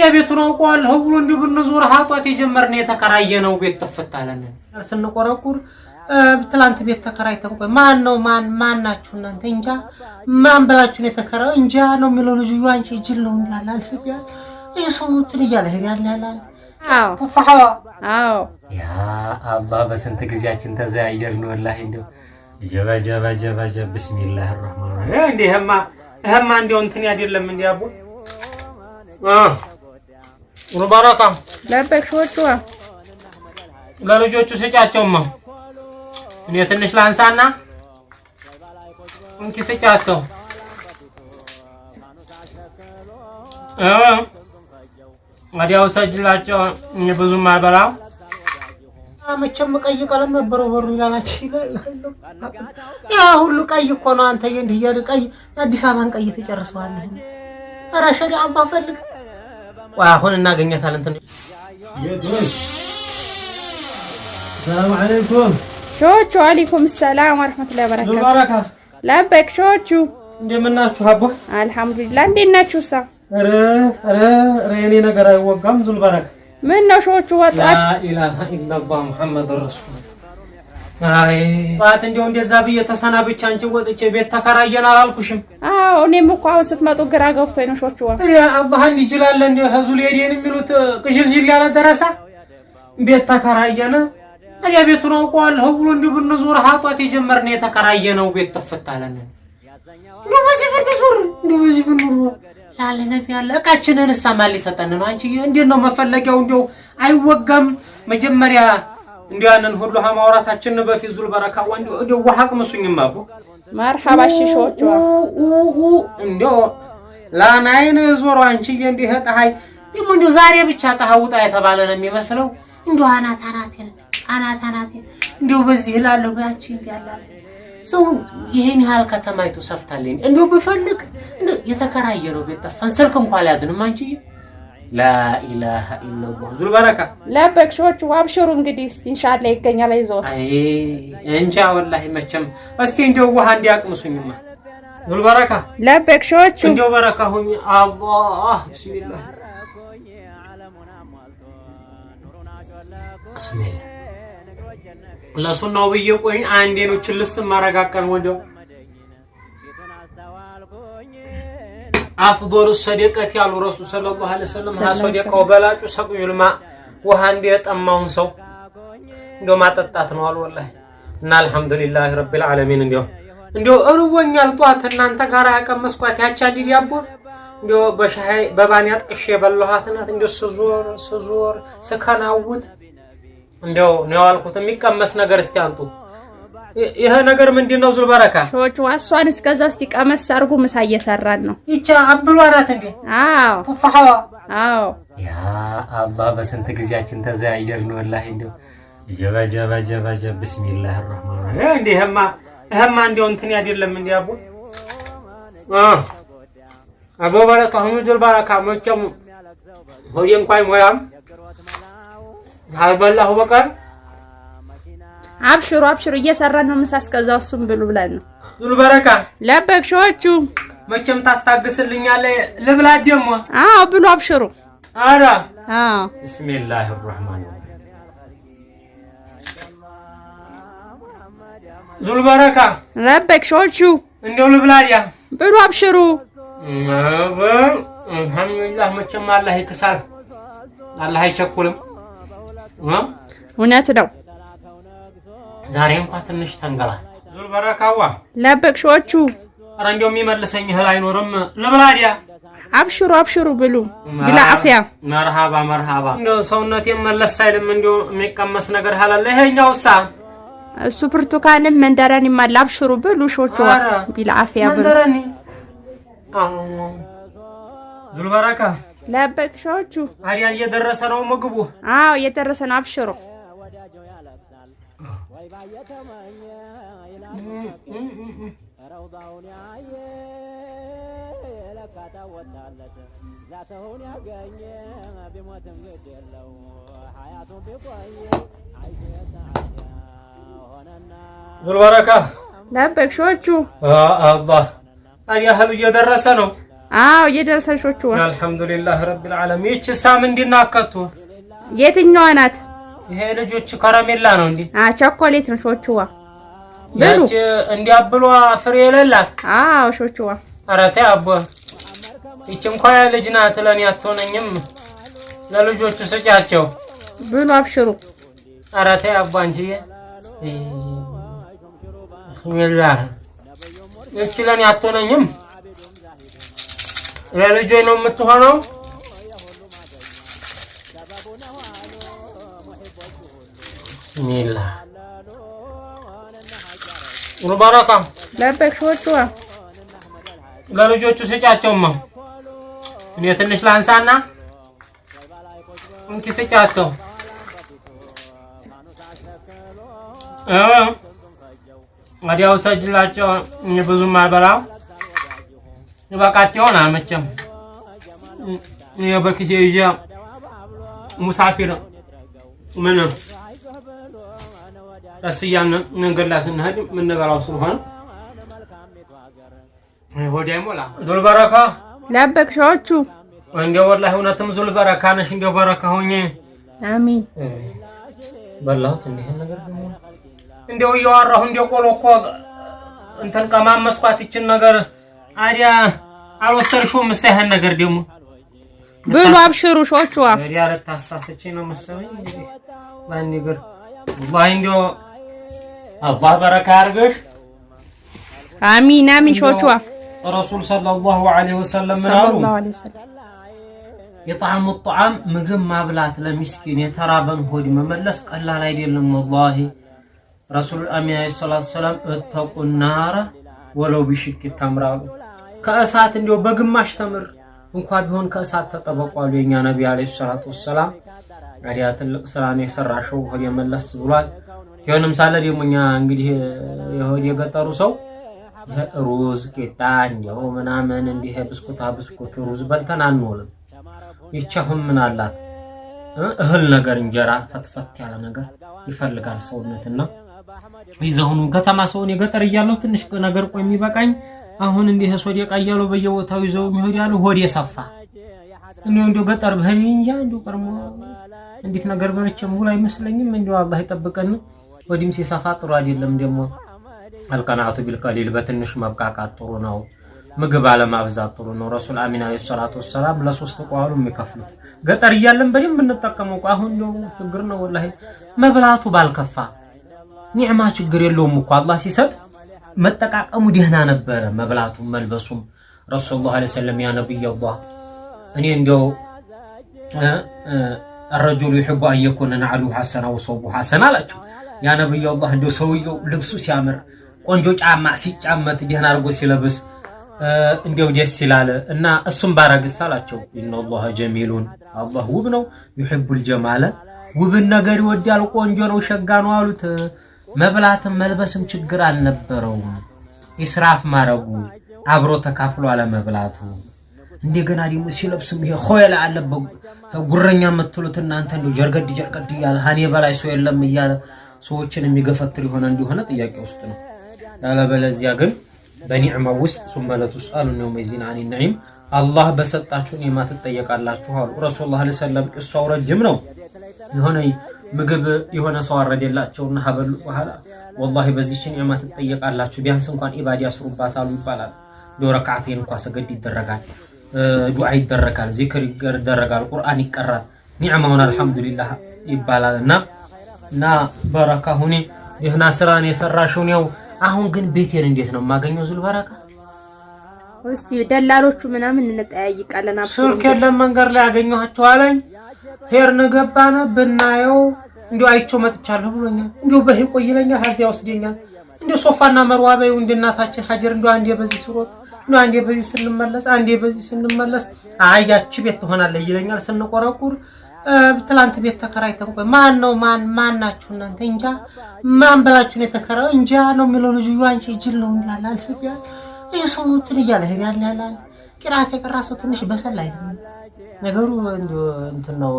የቤቱን አውቀዋለሁ ብሎ እንዲሁ ብንዞር ሀጧት የጀመርነው የተከራየነው ቤት ተፈታለን ስንቆረቁር ትላንት ቤት ተከራይተን ቆይ ማን ናችሁ እናንተ እንጃ ማን በላችሁ ነው የተከራው እንጃ ነው የሚለው ልጅ አንቺ ጅል ነው እንዳላል የሰሙትን እያለ ያላል አዎ ፉፋሃ አዎ ያ አላህ በስንት ጊዜያችን ተዘያየርን ወላሂ እንደው ጀበ ቢስሚላህ الرحمن الرحيم እንደህማ እንደው እንትን አይደለም እንዲያቦ ወበረካ ለበክሾቹ ለልጆቹ ስጫቸውማ እኔ ትንሽ ላንሳና እንኪ ስጫቸው ወዲያው ሰጅላቸው ብዙም አልበላው መቼም ቀይ ቀለም ነበር ወሩ ይላላች ያ ሁሉ ቀይ እኮ ነው አንተ እንዲያድ ቀይ አዲስ አበባን ቀይ ተጨርሰዋለህ ኧረ ሸሪዓ አላህ ፈልግ وأخونا الناقة تالنتن. السلام عليكم. شو عليكم السلام ورحمة الله وبركاته. البركة. لبك شو. جمنا شو هبو. الحمد لله عندنا شو سا. ريني نقرأ وقام ذو البركة. منا شو لا إله إلا الله محمد رسول الله. ባትንዲው እንደዛብየ ተሰናብቻ አንቺ ወጥቼ ቤት ተከራየና አላልኩሽም? አዎ እኔም እኮ አሁን ስትመጡ ግራ ገብቶኝ ነው ሾቹዋ። ያ አላህን ይጅላል እንደ ህዙል የዲን የሚሉት ቅጅልጅል ያለ ደረሳ ቤት ተከራየና አዲያ ቤቱን አውቀዋለሁ ብሎ እንዲሁ ብንዞር ሀጧት የጀመርነው የተከራየነው ቤት ተፈታለን። እንደው በዚህ ብንኖር ላለ ነብይ ያለ እቃችንን ሰማል ሊሰጠን ነው። አንቺ እንዴት ነው መፈለጊያው? እንደው አይወጋም መጀመሪያ እንዲያንን ሁሉ ማውራታችን በፊት ዙል በረካ እንደው ወሐቅ መስුኝማ አቦ መርሐባ ሽሾቹ እንደው ላናይን ዞሮ አንቺ እንዲህ ጣሃይ ደግሞ እንደው ዛሬ ብቻ ጣሃውጣ የተባለ ነው የሚመስለው። እንደው አናታናቴ እንደው በዚህ ላለው ባቺ እንዲያላለ ሰው ይሄን ያህል ከተማይቱ ሰፍታለኝ እንደው ብፈልግ እንደው የተከራየ ነው ቤት ጠፋን ስልክ እንኳን ያዝንም አንቺ لا إله إلا الله ذو البركة لبك شوش وابشروا እንግዲህ እስቲ ኢንሻአላህ ይገኛል አይዞት እንጃ ወላሂ መቼም እስቲ እንደው ውሃ እንዲያቅምሱኝማ ذو البركة لبك شوش እንደው በረካ ሁኝ አላህ ቢስሚላህ አስሜላ ለሱናው በየቆይ አንዴ ነው ችልስ ማረጋቀን ወንደው أفضل الصدقة على الرسول صلى الله عليه وسلم ها صدقة وبلاج وسقي الماء وهندي تأمون سو ندو ما تتاتن والله إن الحمد لله رب العالمين ندو أروان يالطوات إن أنت كارا كم مسقط هاتشادي ديابو ندو بشهي ببانيات كشيء باللهاتنا ندو سزور سكان عود ندو نوال كتمي كم مسنا قرستيانتو ይሄ ነገር ምንድነው ዙል በረካ ሾቹ አሷን እስከዛው እስቲ ቀመስ አርጉ ምሳ እየሰራን ነው ይቻ አብሏ ናት እንዴ አዎ ፉፋሃዋ አዎ ያ አላህ በስንት ጊዜያችን ተዘያየርን ወላሂ እንደው ጀበ ቢስሚላህ الرحمن الرحيم እንደህማ እንደው እንትን አይደለም እንዴ አቦ በረካ ዙል በረካ መቼም ሆይ እንኳን ሞያም አልበላሁ በቀር አብሽሩ እየሰራን ነው ምሳ እስከዛው እሱም ብሉ ብለን ነው ዙል በረካ ለበክ ሾቹ መቼም ታስታግስልኛለህ ልብላ ደሞ አዎ ብሉ አብሽሩ አራ አዎ ቢስሚላህ الرحمن الرحيم ዙል በረካ ለበክ ሾቹ እንደው ልብላያ ብሉ አብሽሩ አልহামዱሊላህ መቼም አላህ ይክሳል አላህ አይቸኩልም እውነት ነው ዛሬ እንኳን ትንሽ ተንገላት ዙል በረካዋ ለበክ ሾቹ አረ እንደው የሚመልሰኝ እህል አይኖርም ልብላዲያ አብሽሩ ብሉ ብላ አፍያ መርሃባ እንደው ሰውነት የመለስ አይልም እንደው የሚቀመስ ነገር ሐላል ይሄኛውሳ እሱ ብርቱካንም መንደረኒ ማላ አብሽሩ ብሉ ሾቹ ብላ አፍያ ብሉ መንደረኒ ዙል በረካ ለበክ ሾቹ አዲያ እየደረሰ ነው ምግቡ አዎ እየደረሰ ነው አብሽሩ ዙል በረካ ለበክ ሾቹ አላህ አዲያ ህሉ እየደረሰ ነው አዎ የደረሰን ሾቹዋ አልহামዱሊላህ ረቢል ዓለሚን ይችሳም እንዲናከቱ የትኛዋ ናት ይሄ ልጆች ከረሜላ ነው እንዴ ቸኮሌት ነው ሾቹዋ ብሉ እንዲያብሏ ፍሬ የሌላት አዎ ሾቹዋ አራቴ አቦ ይች እንኳን ልጅ ናት ለኔ አትሆነኝም ለልጆቹ ስጫቸው ብሉ አብሽሩ አራቴ አቦ አንቺዬ ቢስሚላህ ይች ለኔ አትሆነኝም ለልጆ ነው የምትሆነው ቢስሚላህ ወበረካ ለበክ ሾቹዋ ለልጆቹ ስጫቸውማ እኔ ትንሽ ላንሳና እንኪ ስጫቸው ወዲያው ሰጅላቸው ብዙም አልበላው ይበቃቸውና መቼም የበክቼ ይዤ ሙሳፊር ምን ተስያን መንገድ ላይ ስንሄድ ምን ነገራው ስለሆነ ሆዴ ሞላ ዙል በረካ ለበክ ሾቹ እንደው ወላሂ እውነትም ዙል በረካ ነሽ እንደው በረካ ሆኜ አሚን በላሁት እንዲህ ነገር ደግሞ እንደው እያወራሁ እንደው ቆሎኮ እንትን ቀማመስኳት ይችን ነገር አዲያ አልወሰድሽውም መሰይሃን ነገር ደግሞ ብሉ አብሽሩ ሾቹዋ አዲያ ለታሳሰቺ ነው መሰለኝ እንግዲህ ማን ነገር ወላሂ እንደው አላህ በረካ ያርግሽ አሚን አሚን ሾቹዋ ረሱል ሰለላሁ ዐለይሂ ወሰለም ምናሉ የጣዕሙ الطعام ምግብ ማብላት ለሚስኪን የተራበን ሆድ መመለስ ቀላል አይደለም ወላሂ ረሱል አሚን ሰለላሁ ዐለይሂ ወሰለም እተቁናራ ወለው ቢሽክ ተምራሉ ከእሳት እንደው በግማሽ ተምር እንኳን ቢሆን ከእሳት ተጠበቋሉ የኛ ነብይ አለይሂ ሰላቱ ወሰለም አዲያ ትልቅ ስራ ነው የሰራሽው ሆድ የመለስ ብሏል የሆነም ሳለ ደሞኛ እንግዲህ የሆድ የገጠሩ ሰው ሩዝ ቂጣ እንደው ምናምን እንዲህ ብስኩት ሩዝ በልተን አንወልም ይቻሁን ምን አላት እህል ነገር እንጀራ ፈትፈት ያለ ነገር ይፈልጋል ሰውነትና ይዘውኑ ከተማ ሰውን የገጠር ይያለው ትንሽ ነገር ቆይ የሚበቃኝ አሁን እንዲህ ሶዲ ቀያሎ በየቦታው ይዘው የሚሄድ ያለው ሆድ የሰፋ እንደው ገጠር በህኒ እንጃ እንደው ቀርሞ እንዴት ነገር በረቸም ሁሉ አይመስለኝም እንደው አላህ ይጠብቀን ወዲም ሲሰፋ ጥሩ አይደለም ደሞ አልቀናቱ ቢልቀሊል በትንሽ መብቃቃት ጥሩ ነው ምግብ አለማብዛት ጥሩ ነው ረሱል አሚን አለይሂ ሰላቱ ወሰለም ለሶስት ቋሉ የሚከፍሉት ገጠር ይያለን በደንብ እንጠቀመው አሁን ነው ችግር ነው ወላሂ መብላቱ ባልከፋ ኒዕማ ችግር የለውም እኮ አላህ ሲሰጥ መጠቃቀሙ ደህና ነበር መብላቱ መልበሱም ረሱላህ አለይሂ ሰላም ያ ነብይ አላህ እኔ እንደው الرجل يحب ان يكون نعله حسنا وصوبه حسنا አላችሁ ያ ነብይ አላህ እንደው ሰውየው ልብሱ ሲያምር ቆንጆ ጫማ ሲጫመት ደህና አርጎ ሲለብስ እንደው ደስ ይላል እና እሱም ባረግስ አላችሁ ኢነላህ ጀሚሉን አላህ ውብ ነው يحب الجمال ውብ ነገር ይወዳል ቆንጆ ነው ሸጋ ነው አሉት መብላትም መልበስም ችግር አልነበረውም ኢስራፍ ማረጉ አብሮ ተካፍሎ አለ መብላቱ እንደገና ደግሞ ሲለብስም ይሄ ሆይላ አለበት ጉረኛ መጥሉት እናንተ እንደው ጀርገድ ይያል ሃኔ በላይ ሰው የለም ይያለ ሰዎችን የሚገፈትር ይሆነ እንዲሆነ ጥያቄ ውስጥ ነው ያለበለዚያ ግን በኒዕማ ውስጥ ሱመለቱ ሱአሉ ነው መዚን አኒ ነዒም አላህ በሰጣችሁ ኒዕማ ተጠየቃላችሁ አሉ ረሱላህ ሰለላሁ ዐለይሂ ወሰለም እሷው ረጅም ነው የሆነ ምግብ የሆነ ሰው አረደላቸውና ሀበሉ በኋላ والله በዚህች ኒዕማ ተጠየቃላችሁ ቢያንስ እንኳን ኢባዳ ያስሩባታሉ ይባላል ዶረካዓቴን እንኳን ሰገድ ይደረጋል ዱዓ ይደረጋል ዚክር ይደረጋል ቁርአን ይቀራል ኒዕማውን አልহামዱሊላህ ይባላልና እና በረካ ሁኒ ይህና ስራን የሰራሽው ነው አሁን ግን ቤቴን እንዴት ነው ማገኘው ዙል በረካ እስቲ ደላሎቹ ምናምን እንጠያይቃለን አብሽሩ ስልክ የለም መንገር ላይ ያገኘኋቸው አለኝ ሄርን ገባና በናየው እንዴው አይቾ መጥቻለሁ ብሎኛል እንዴው በሄ ቆይለኛል ሀዚያ ወስደኛል እንዴው ሶፋና መርዋ በዩ እንደናታችን ሀጀር እንዴው አንዴ በዚህ ስሮጥ እንዴው አንዴ በዚህ ስንመለስ አያቺ ቤት ትሆናለህ ይለኛል ስንቆረቁር ትላንት ቤት ተከራይተን ቆይ ማን ናችሁ እናንተ እንጃ ማን ብላችሁ ነው ተከራው እንጃ ነው የሚለው ልጅ አንቺ ጅል ነው እንዲያላል ፍያል እየሰሙትን ይያለ ያላል ቅራት የቀራሰው ትንሽ በሰል አይደለም ነገሩ እንትን ነው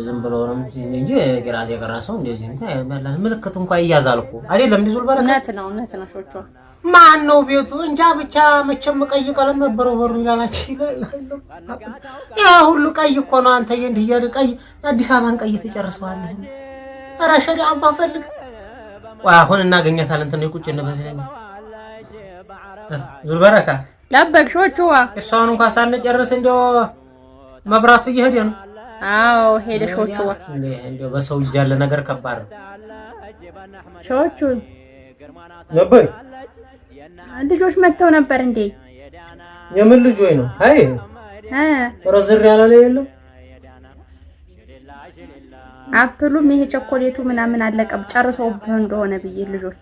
ዝም ብሎ ነው እንጂ ቅራት የቀራሰው እንደዚህ እንትን ምልክት እንኳን ይያዛልኩ አይደለም ዲዙል በረካ እውነት ነው ሾቹ ማን ነው ቤቱ? እንጃ ብቻ መቼም ቀይ ቀለም ነበረው በሩ ይላላችሁ ያ ሁሉ ቀይ እኮ ነው። አንተ እንዲህ ያለ ቀይ አዲስ አበባን ቀይ ተጨርሰዋለህ። ኧረ ሸሪዓ አላህ ፈልግ ወይ አሁን እናገኛታለን። እንትን ቁጭ እንበልና ዙልበረካ ለበግሾቹዋ እሷን እንኳን ሳንጨርስ እንደው መብራት እየሄደ ነው። አዎ ሄደ ሾቹዋ እንደው በሰው እጅ ያለ ነገር ከባድ ነው። ሾቹ ነበር ልጆች መተው ነበር እንዴ? የምን ልጅ ወይ ነው? አይ ረዝር ያለ ላይ የለም። አፕሉም ይሄ ቸኮሌቱ ምናምን አለቀም ጨርሰው እንደሆነ ብዬ ልጆቹ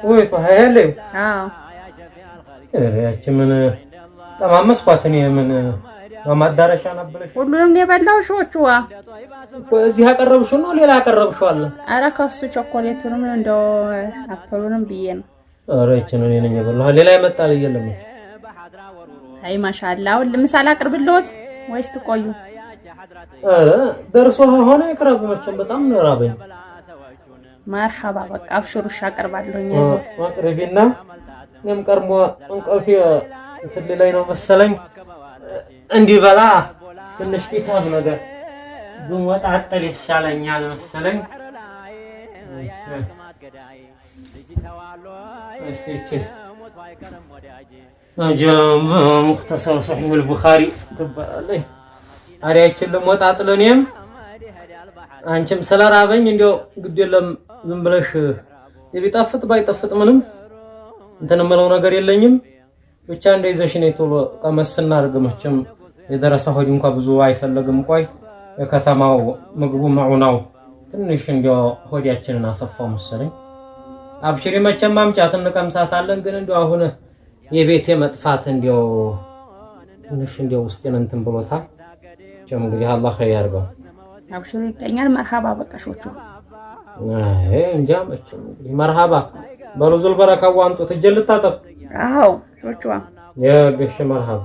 ወይ ተሐያለኝ። አዎ ያቺ ምን ተማመስኳት እኔ ምን ማዳረሻ ነበረሽ? ሁሉንም ነው የበላው ሾቹዋ። እዚህ ያቀረብሽው ነው ሌላ ያቀረብሽው አለ? ኧረ ከሱ ቸኮሌቱንም እንደው አፕሉንም ብዬ ነው። ኧረ እቺ ነው እኔ ነኝ የበላው ሌላ ይመጣል የለም። አይ ማሻአላህ አሁን ለምሳሌ አቅርብልዎት ወይስ ትቆዩ? ኧረ ደርሶ ሆነ ይቅረብ መቼም በጣም ነው ራበኝ። መርሐባ በቃ አብሽሩሽ አቀርባለሁኝ አይዞት አቅርቢና እኔም ቀርሞ እንቅልፌ እንትን ላይ ነው መሰለኝ እንዲበላ ትንሽ ኪታብ ነገር ብንወጣጠል ይሻለኛል መሰለኝ። እስቲ አጀም ሙክተሰር ሰሒህ አልቡኻሪ ትባላለች። አሪያችን ለሞጣጥል እኔም አንቺም ስለራበኝ እንደው ግድ የለም ዝም ብለሽ ቢጣፍጥ ባይጣፍጥ ምንም እንትን የምለው ነገር የለኝም። ብቻ እንደይዘሽ ነው ቶሎ ቀመስና አርገመችም የደረሰ ሆድ እንኳን ብዙ አይፈልግም። ቆይ የከተማው ምግቡ ማውናው ትንሽ እንደው ሆዲያችንን አሰፋው መሰለኝ። አብሽሪ መቼም ማምጫት እንቀምሳታለን። ግን እንደው አሁን የቤቴ መጥፋት እንደው ትንሽ እንደው ውስጤን እንትን ብሎታል። ጀም እንግዲህ አላህ ኸይር ያርገው። አብሽሪ ይገኛል። መርሐባ በቃሾቹ አይ እንጃ መቼም እንግዲህ መርሐባ በሩዙል በረካው አንጡ ትጀልታጠብ። አዎ ሾቹዋ የግሽ መርሐባ